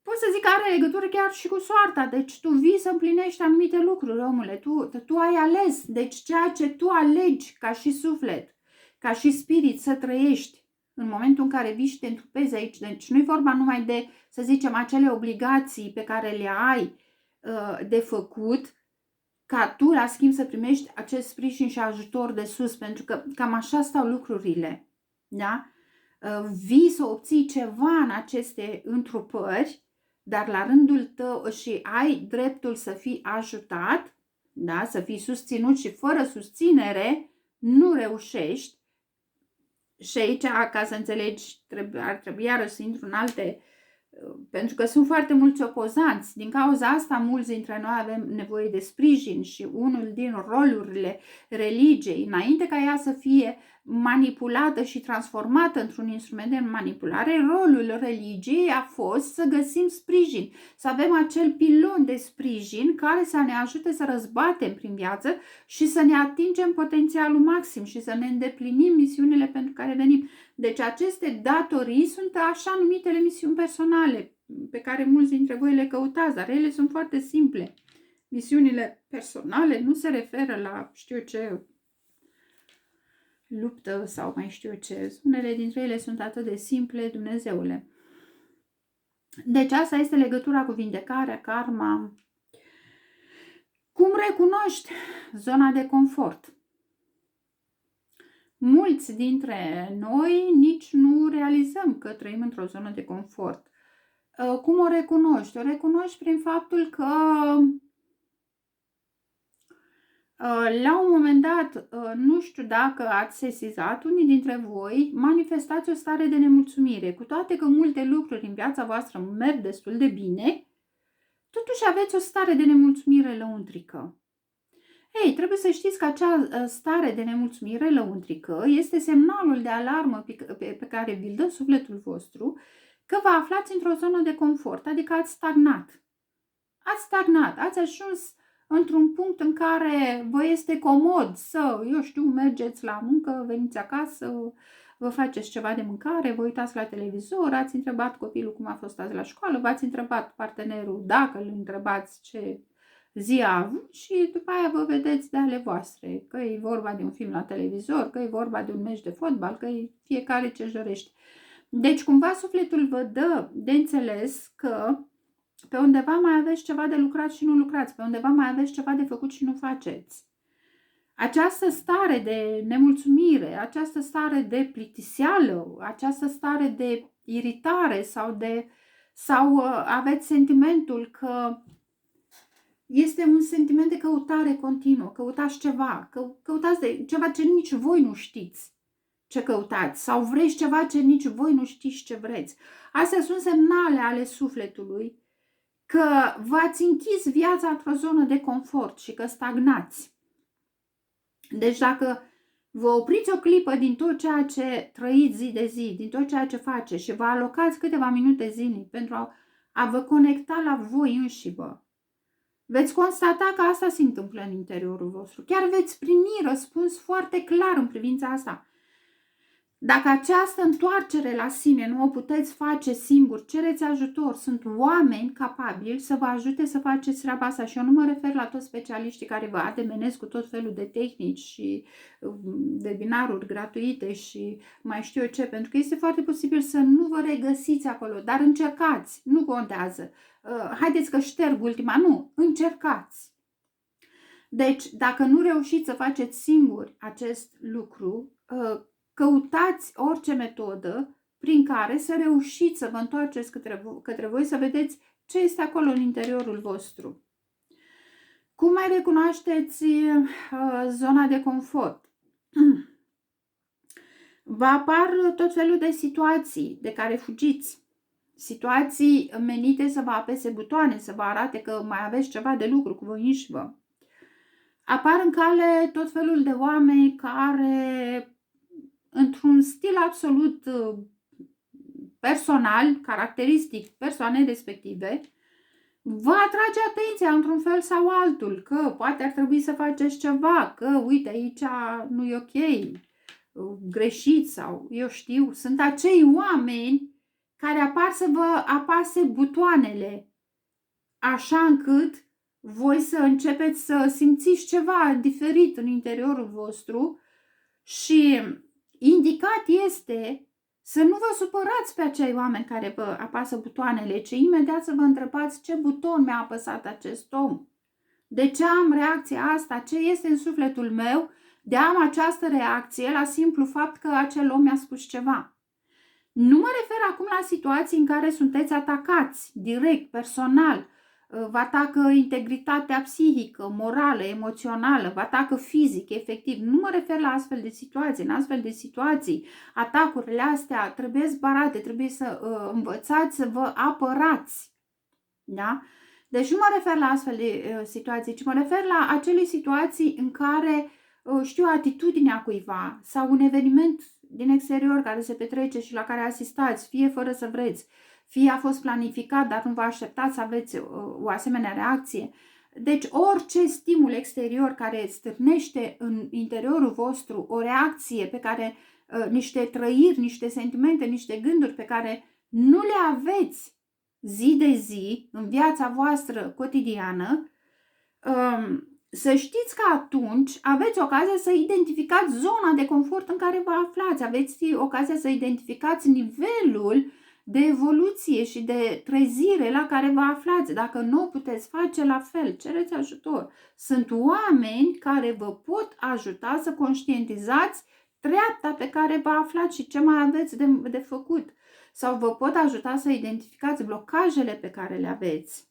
Pot să zic că are legătură chiar și cu soarta. Deci tu vii să împlinești anumite lucruri, omule. Tu ai ales. Deci ceea ce tu alegi ca și suflet, ca și spirit să trăiești în momentul în care vii și te întrupezi aici. Deci nu e vorba numai de, să zicem, acele obligații pe care le ai de făcut, ca tu, la schimb, să primești acest sprijin și ajutor de sus, pentru că cam așa stau lucrurile, da? Vii să obții ceva în aceste întrupări, dar la rândul tău și ai dreptul să fii ajutat, da? Să fii susținut și fără susținere nu reușești. Și aici, ca să înțelegi, ar trebui iarăși să intru în alte, pentru că sunt foarte mulți opozanți. Din cauza asta, mulți dintre noi avem nevoie de sprijin și unul din rolurile religiei, înainte ca ea să fie manipulată și transformată într-un instrument de manipulare, rolul religiei a fost să găsim sprijin, să avem acel pilon de sprijin care să ne ajute să răzbatem prin viață și să ne atingem potențialul maxim și să ne îndeplinim misiunile pentru care venim. Deci aceste datorii sunt așa numitele misiuni personale, pe care mulți dintre voi le căutați, dar ele sunt foarte simple. Misiunile personale nu se referă la știu ce luptă sau mai știu ce. Unele dintre ele sunt atât de simple, Dumnezeule. Deci asta este legătura cu vindecarea, karma. Cum recunoști zona de confort? Mulți dintre noi nici nu realizăm că trăim într-o zonă de confort. Cum o recunoști? O recunoști prin faptul că la un moment dat, nu știu dacă ați sesizat, unii dintre voi manifestați o stare de nemulțumire. Cu toate că multe lucruri în viața voastră merg destul de bine, totuși aveți o stare de nemulțumire lăuntrică. Ei, trebuie să știți că acea stare de nemulțumire lăuntrică este semnalul de alarmă pe care vi-l dă sufletul vostru că vă aflați într-o zonă de confort, adică ați stagnat. Ați stagnat, ați ajuns într-un punct în care vă este comod să, eu știu, mergeți la muncă, veniți acasă, vă faceți ceva de mâncare, vă uitați la televizor, ați întrebat copilul cum a fost azi la școală, v-ați întrebat partenerul dacă îl întrebați ce zi a avut și după aia vă vedeți de ale voastre, că e vorba de un film la televizor, că e vorba de un meci de fotbal, că e fiecare ce-și dorește. Deci cumva sufletul vă dă de înțeles că pe undeva mai aveți ceva de lucrat și nu lucrați, pe undeva mai aveți ceva de făcut și nu faceți. Această stare de nemulțumire, această stare de plictiseală, această stare de iritare sau aveți sentimentul că este un sentiment de căutare continuă, căutați ceva, căutați de ceva ce nici voi nu știți ce căutați sau vreți ceva ce nici voi nu știți ce vreți. Astea sunt semnale ale sufletului că v-ați închis viața într-o zonă de confort și că stagnați. Deci dacă vă opriți o clipă din tot ceea ce trăiți zi de zi, din tot ceea ce faceți și vă alocați câteva minute zilnic pentru a vă conecta la voi înșivă, veți constata că asta se întâmplă în interiorul vostru. Chiar veți primi răspuns foarte clar în privința asta. Dacă această întoarcere la sine nu o puteți face singur, cereți ajutor. Sunt oameni capabili să vă ajute să faceți treaba asta și eu nu mă refer la toți specialiștii care vă ademenesc cu tot felul de tehnici și webinaruri gratuite și mai știu eu ce, pentru că este foarte posibil să nu vă regăsiți acolo, dar încercați, nu contează. Haideți că șterg ultima, nu, încercați. Deci, dacă nu reușiți să faceți singuri acest lucru, căutați orice metodă prin care să reușiți să vă întoarceți către voi, să vedeți ce este acolo în interiorul vostru. Cum mai recunoașteți zona de confort? Vă apar tot felul de situații de care fugiți. Situații menite să vă apese butoane, să vă arate că mai aveți ceva de lucru cu voi înșivă. Apar în cale tot felul de oameni care, într-un stil absolut personal, caracteristic persoanei respective, vă atrage atenția într-un fel sau altul, că poate ar trebui să faceți ceva, că uite aici nu e ok, greșit sau eu știu. Sunt acei oameni care apar să vă apase butoanele așa încât voi să începeți să simțiți ceva diferit în interiorul vostru și indicat este să nu vă supărați pe acei oameni care vă apasă butoanele, ci imediat să vă întrebați ce buton mi-a apăsat acest om. De ce am reacția asta? Ce este în sufletul meu de a am această reacție la simplu fapt că acel om mi-a spus ceva? Nu mă refer acum la situații în care sunteți atacați direct, personal, vă atacă integritatea psihică, morală, emoțională, vă atacă fizic, efectiv. Nu mă refer la astfel de situații. În astfel de situații, atacurile astea trebuie zbarate, trebuie să învățați să vă apărați. Da? Deci nu mă refer la astfel de situații, ci mă refer la acele situații în care, știu, atitudinea cuiva sau un eveniment din exterior care se petrece și la care asistați, fie fără să vreți, fie a fost planificat, dar nu vă așteptați să aveți o asemenea reacție. Deci orice stimul exterior care stârnește în interiorul vostru o reacție pe care, niște trăiri, niște sentimente, niște gânduri pe care nu le aveți zi de zi în viața voastră cotidiană, să știți că atunci aveți ocazia să identificați zona de confort în care vă aflați, aveți ocazia să identificați nivelul de evoluție și de trezire la care vă aflați. Dacă nu o puteți face, la fel, cereți ajutor. Sunt oameni care vă pot ajuta să conștientizați treapta pe care vă aflați și ce mai aveți de făcut. Sau vă pot ajuta să identificați blocajele pe care le aveți.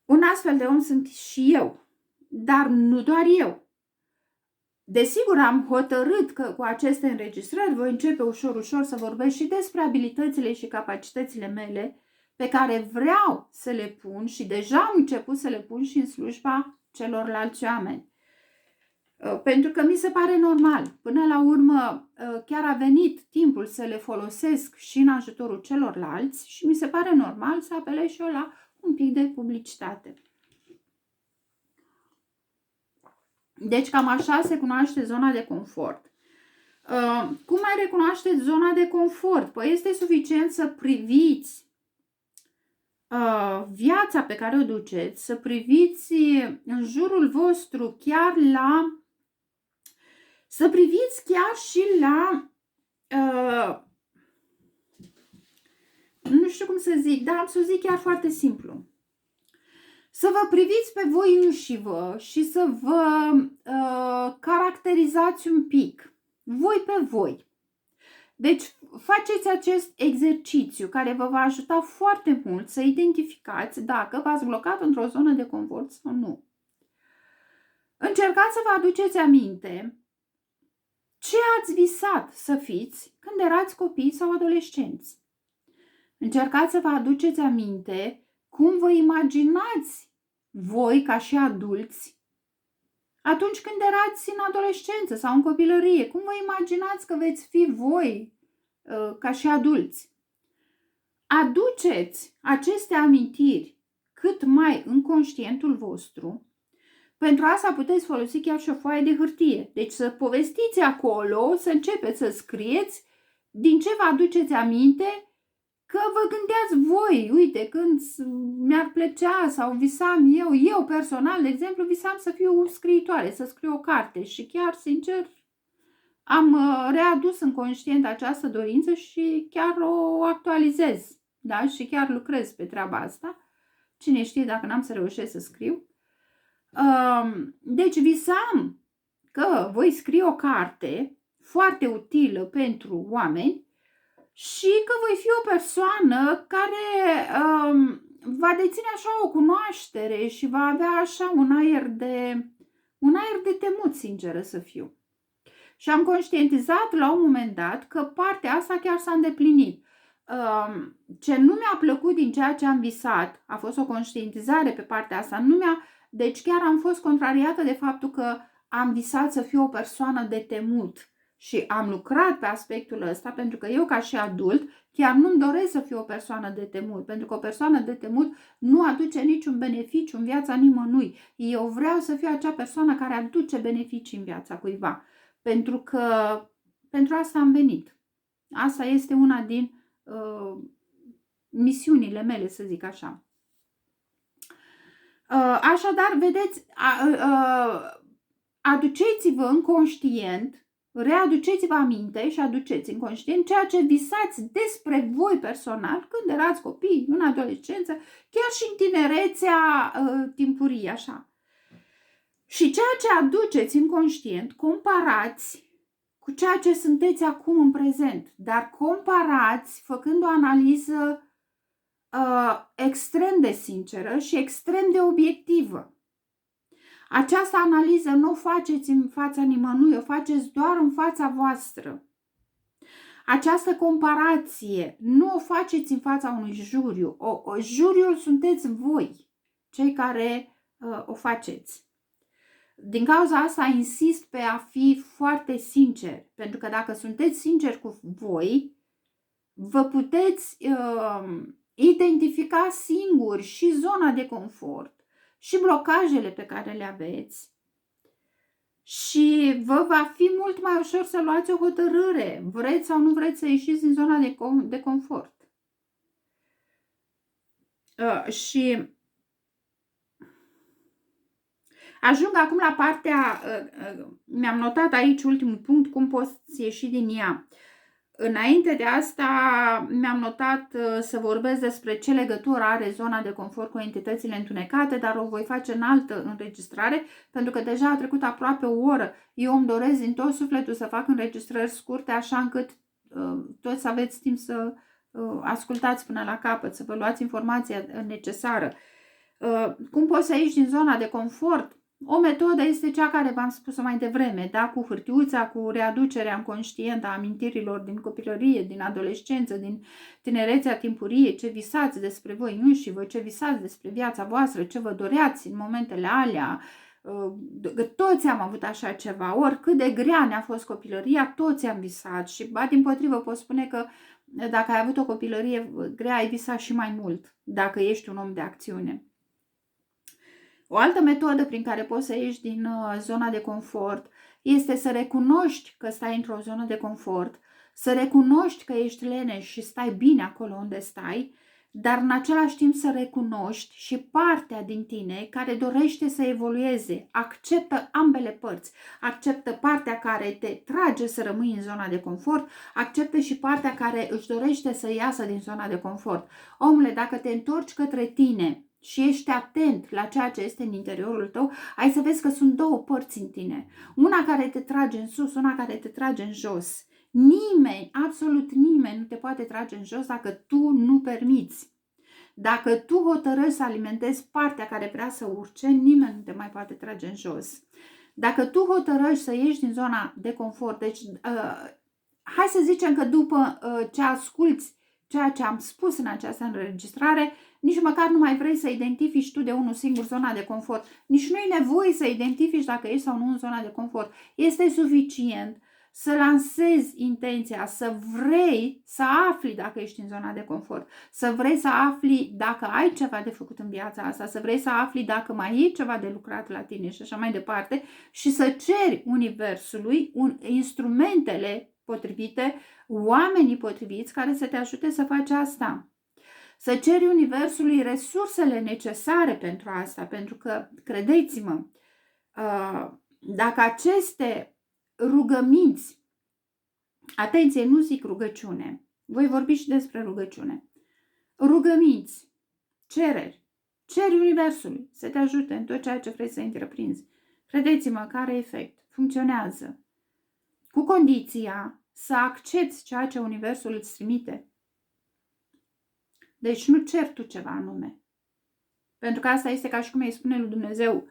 Un astfel de om sunt și eu, dar nu doar eu. Desigur, am hotărât că cu aceste înregistrări voi începe ușor să vorbesc și despre abilitățile și capacitățile mele pe care vreau să le pun și deja am început să le pun și în slujba celorlalți oameni. Pentru că mi se pare normal. Până la urmă, chiar a venit timpul să le folosesc și în ajutorul celorlalți și mi se pare normal să apelez și eu la un pic de publicitate. Deci cam așa se cunoaște zona de confort. Cum mai recunoașteți zona de confort? Păi este suficient să priviți viața pe care o duceți, să priviți în jurul vostru să priviți chiar și la nu știu cum să zic, dar am să zic chiar foarte simplu. Să vă priviți pe voi înșivă și să vă caracterizați un pic, voi pe voi. Deci faceți acest exercițiu care vă va ajuta foarte mult să identificați dacă v-ați blocat într-o zonă de confort sau nu. Încercați să vă aduceți aminte ce ați visat să fiți când erați copii sau adolescenți. Încercați să vă aduceți aminte cum vă imaginați voi ca și adulți atunci când erați în adolescență sau în copilărie. Cum vă imaginați că veți fi voi ca și adulți? Aduceți aceste amintiri cât mai în conștientul vostru. Pentru asta puteți folosi chiar și o foaie de hârtie. Deci să povestiți acolo, să începeți să scrieți din ce vă aduceți aminte că vă gândeați voi, uite, când mi-ar plăcea sau visam eu personal, de exemplu, visam să fiu scriitoare, să scriu o carte și chiar, sincer, am readus în conștient această dorință și chiar o actualizez, da? Și chiar lucrez pe treaba asta. Cine știe dacă n-am să reușesc să scriu. Deci visam că voi scrie o carte foarte utilă pentru oameni și că voi fi o persoană care va deține așa o cunoaștere și va avea așa un aer de temut, sinceră să fiu. Și am conștientizat la un moment dat că partea asta chiar s-a îndeplinit. Ce nu mi-a plăcut din ceea ce am visat, a fost o conștientizare pe partea asta, deci chiar am fost contrariată de faptul că am visat să fiu o persoană de temut. Și am lucrat pe aspectul ăsta pentru că eu ca și adult chiar nu-mi doresc să fiu o persoană de temut. Pentru că o persoană de temut nu aduce niciun beneficiu în viața nimănui. Eu vreau să fiu acea persoană care aduce beneficii în viața cuiva. Pentru că pentru asta am venit. Asta este una din misiunile mele, să zic așa. Așadar, vedeți, aduceți-vă în conștient, readuceți-vă aminte și aduceți în conștient ceea ce visați despre voi personal când erați copii, în adolescență, chiar și în tinerețea timpurie, așa. Și ceea ce aduceți în conștient, comparați cu ceea ce sunteți acum în prezent, dar comparați făcând o analiză extrem de sinceră și extrem de obiectivă. Această analiză nu o faceți în fața nimănui, o faceți doar în fața voastră. Această comparație nu o faceți în fața unui juriu. Juriul sunteți voi, cei care o faceți. Din cauza asta insist pe a fi foarte sincer, pentru că dacă sunteți sinceri cu voi, vă puteți identifica singuri și zona de confort și blocajele pe care le aveți și vă va fi mult mai ușor să luați o hotărâre, vreți sau nu vreți să ieșiți din zona de confort. Și ajung acum la partea, mi-am notat aici ultimul punct, cum poți ieși din ea. Înainte de asta mi-am notat să vorbesc despre ce legătură are zona de confort cu entitățile întunecate, dar o voi face în altă înregistrare, pentru că deja a trecut aproape o oră. Eu îmi doresc din tot sufletul să fac înregistrări scurte, așa încât toți aveți timp să ascultați până la capăt, să vă luați informația necesară. Cum poți să ieși din zona de confort? O metodă este cea care v-am spus-o mai devreme, da? Cu hârtiuța, cu readucerea în conștient a amintirilor din copilărie, din adolescență, din tinerețea timpurie, ce visați despre voi înșivă, ce visați despre viața voastră, ce vă doreați în momentele alea. Toți am avut așa ceva, oricât de grea ne-a fost copilăria, toți am visat și dimpotrivă pot spune că dacă ai avut o copilărie grea, ai visat și mai mult, dacă ești un om de acțiune. O altă metodă prin care poți să ieși din zona de confort este să recunoști că stai într-o zonă de confort, să recunoști că ești leneș și stai bine acolo unde stai, dar în același timp să recunoști și partea din tine care dorește să evolueze. Acceptă ambele părți. Acceptă partea care te trage să rămâi în zona de confort, acceptă și partea care își dorește să iasă din zona de confort. Omule, dacă te întorci către tine și ești atent la ceea ce este în interiorul tău, ai să vezi că sunt două părți în tine. Una care te trage în sus, una care te trage în jos. Nimeni, absolut nimeni nu te poate trage în jos dacă tu nu permiți. Dacă tu hotărăști să alimentezi partea care vrea să urce, nimeni nu te mai poate trage în jos. Dacă tu hotărăști să ieși din zona de confort, deci hai să zicem că după ce asculți ceea ce am spus în această înregistrare, nici măcar nu mai vrei să identifici tu de unul singur zona de confort. Nici nu e nevoie să identifici dacă ești sau nu în zona de confort. Este suficient să lansezi intenția, să vrei să afli dacă ești în zona de confort, să vrei să afli dacă ai ceva de făcut în viața asta, să vrei să afli dacă mai e ceva de lucrat la tine și așa mai departe și să ceri universului instrumentele potrivite, oamenii potriviți care să te ajute să faci asta. Să ceri universului resursele necesare pentru asta, pentru că, credeți-mă, dacă aceste rugăminți, atenție, nu zic rugăciune, voi vorbi și despre rugăciune, rugăminți, cereri, ceri universului să te ajute în tot ceea ce vrei să întreprinzi. Credeți-mă că are efect, funcționează, cu condiția să accepti ceea ce universul îți trimite. Deci nu ceri tu ceva anume. Pentru că asta este ca și cum îi spune lui Dumnezeu,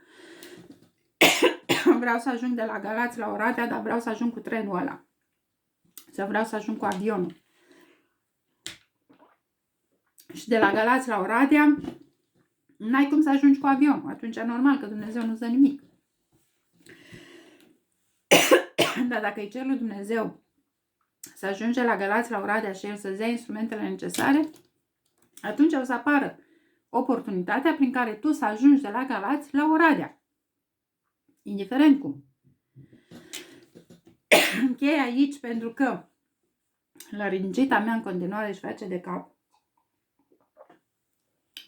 vreau să ajung de la Galați la Oradea, dar vreau să ajung cu trenul ăla. Sau vreau să ajung cu avionul. Și de la Galați la Oradea, n-ai cum să ajungi cu avionul. Atunci e normal că Dumnezeu nu-ți dă nimic. Dar dacă îi cer lui Dumnezeu să ajunge la Galați la Oradea și El să-ți dea instrumentele necesare, atunci o să apară oportunitatea prin care tu să ajungi de la Galați la Oradea. Indiferent cum. Închei aici pentru că laringita mea în continuare își face de cap.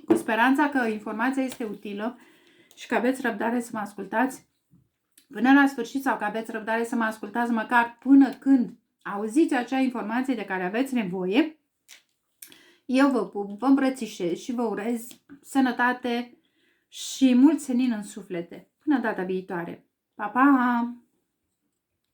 Cu speranța că informația este utilă și că aveți răbdare să mă ascultați până la sfârșit sau că aveți răbdare să mă ascultați măcar până când auziți acea informație de care aveți nevoie. Eu vă pup, vă îmbrățișez și vă urez sănătate și mult senin în suflete. Până data viitoare. Pa, pa!